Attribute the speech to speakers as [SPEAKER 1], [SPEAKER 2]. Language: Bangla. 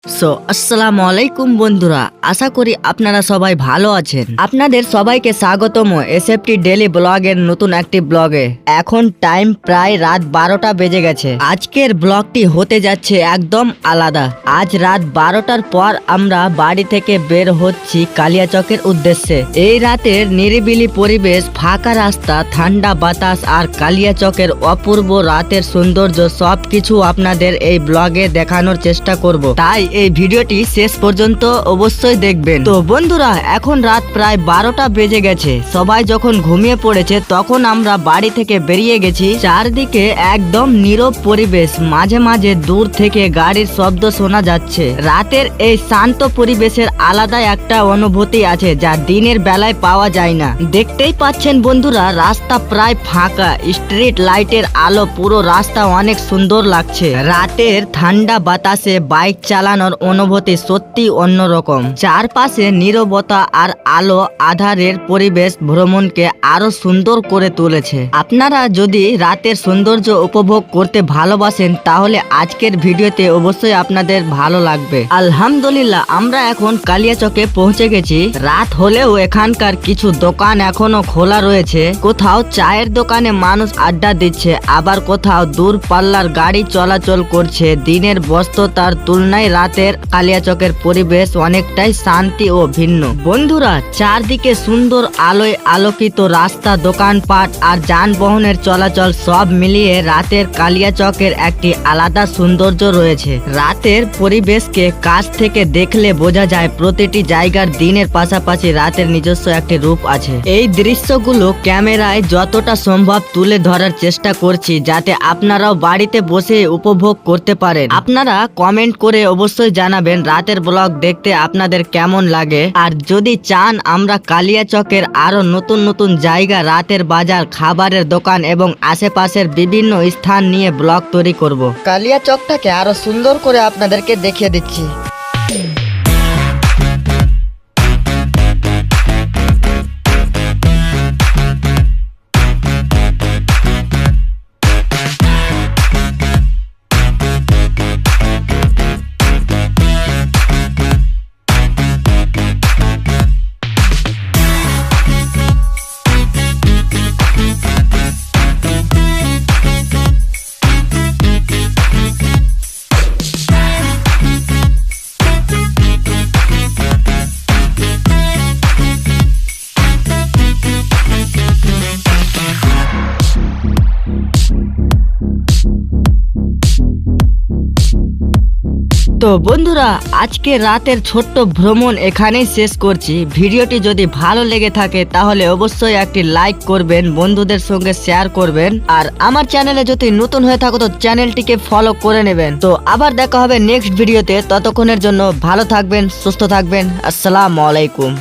[SPEAKER 1] আসসালামু আলাইকুম বন্ধুরা, আশা করি আপনারা সবাই ভালো আছেন। আপনাদের সবাইকে স্বাগতম এসএফটি ডেইলি ব্লগের নতুন একটি ব্লগে। এখন টাইম প্রায় রাত 12টা বেজে গেছে। আজকের ব্লগটি হতে যাচ্ছে একদম আলাদা। আজ রাত 12টার পর আমরা বাড়ি থেকে বের হচ্ছি কালিয়াচকের উদ্দেশ্যে। এই রাতের নিরিবিলি পরিবেশ, ফাঁকা রাস্তা, ঠান্ডা বাতাস আর কালিয়াচকের অপূর্ব রাতের সৌন্দর্য সবকিছু আপনাদের এই ব্লগে দেখানোর চেষ্টা করব। তাই এই ভিডিওটি শেষ পর্যন্ত অবশ্যই দেখবেন। তো বন্ধুরা, এখন রাত প্রায় 12টা বেজে গেছে। সবাই যখন ঘুমিয়ে পড়েছে তখন আমরা বাড়ি থেকে বেরিয়ে গেছি। চারদিকে একদম নীরব পরিবেশ, মাঝে মাঝে দূর থেকে গাড়ির শব্দ শোনা যাচ্ছে। রাতের এই শান্ত পরিবেশের আলাদা একটা অনুভূতি আছে যা দিনের বেলায় পাওয়া যায় না। দেখতেই পাচ্ছেন বন্ধুরা, রাস্তা প্রায় ফাঁকা, স্ট্রিট লাইটের আলো পুরো রাস্তা অনেক সুন্দর লাগছে। রাতের ঠান্ডা বাতাসে বাইক চালানোর অনুভূতি সত্যি অন্যরকম। চারপাশে নীরবতা আর আলো আধারের পরিবেশ ভ্রমণকে আরো সুন্দর করে তুলেছে। আপনারা যদি রাতের সৌন্দর্য উপভোগ করতে ভালোবাসেন তাহলে আজকের ভিডিওতে অবশ্যই আপনাদের ভালো লাগবে। আলহামদুলিল্লাহ, আমরা এখন কালিয়াচকে পৌঁছে গেছি। রাত হলেও এখানকার কিছু দোকান এখনো খোলা রয়েছে। কোথাও চায়ের দোকানে মানুষ আড্ডা দিচ্ছে, আবার কোথাও দূর পাল্লার গাড়ি চলাচল করছে। দিনের ব্যস্ততার তুলনায় রাতের কালিয়াচকের পরিবেশ অনেকটাই শান্তি ও ভিন্ন। বন্ধুরা, চারদিকে সুন্দর আলোয় আলোকিত রাস্তা, দোকানপাট আর যানবাহনের চলাচল সব মিলিয়ে রাতের কালিয়াচকের একটি আলাদা সৌন্দর্য রয়েছে। রাতের পরিবেশকে কাছ থেকে দেখলে বোঝা যায় প্রতিটি জায়গার দিনের পাশাপাশি রাতের নিজস্ব একটি রূপ আছে। এই দৃশ্যগুলো ক্যামেরায় যতটা সম্ভব তুলে ধরার চেষ্টা করছি যাতে আপনারাও বাড়িতে বসে উপভোগ করতে পারেন। আপনারা কমেন্ট করে অবশ্যই জানাবেন রাতের ব্লগ দেখতে আপনাদের কেমন লাগে। আর যদি চান আমরা কালিয়াচকের আরো নতুন নতুন জায়গা, রাতের বাজার, খাবারের দোকান এবং আশেপাশের বিভিন্ন স্থান নিয়ে ব্লগ তৈরি করব। কালিয়াচকটাকে আরো সুন্দর করে আপনাদেরকে দেখিয়ে দিচ্ছি। তো বন্ধুরা, আজকে রাতের ছোট্ট ভ্রমণ এখানেই শেষ করছি। ভিডিওটি যদি ভালো লেগে থাকে তাহলে অবশ্যই একটি লাইক করবেন, বন্ধুদের সঙ্গে শেয়ার করবেন। আর আমার চ্যানেলে যদি নতুন হয়ে থাকো তো চ্যানেলটিকে ফলো করে নেবেন। তো আবার দেখা হবে নেক্সট ভিডিওতে। ততক্ষণের জন্য ভালো থাকবেন, সুস্থ থাকবেন। আসসালামু আলাইকুম।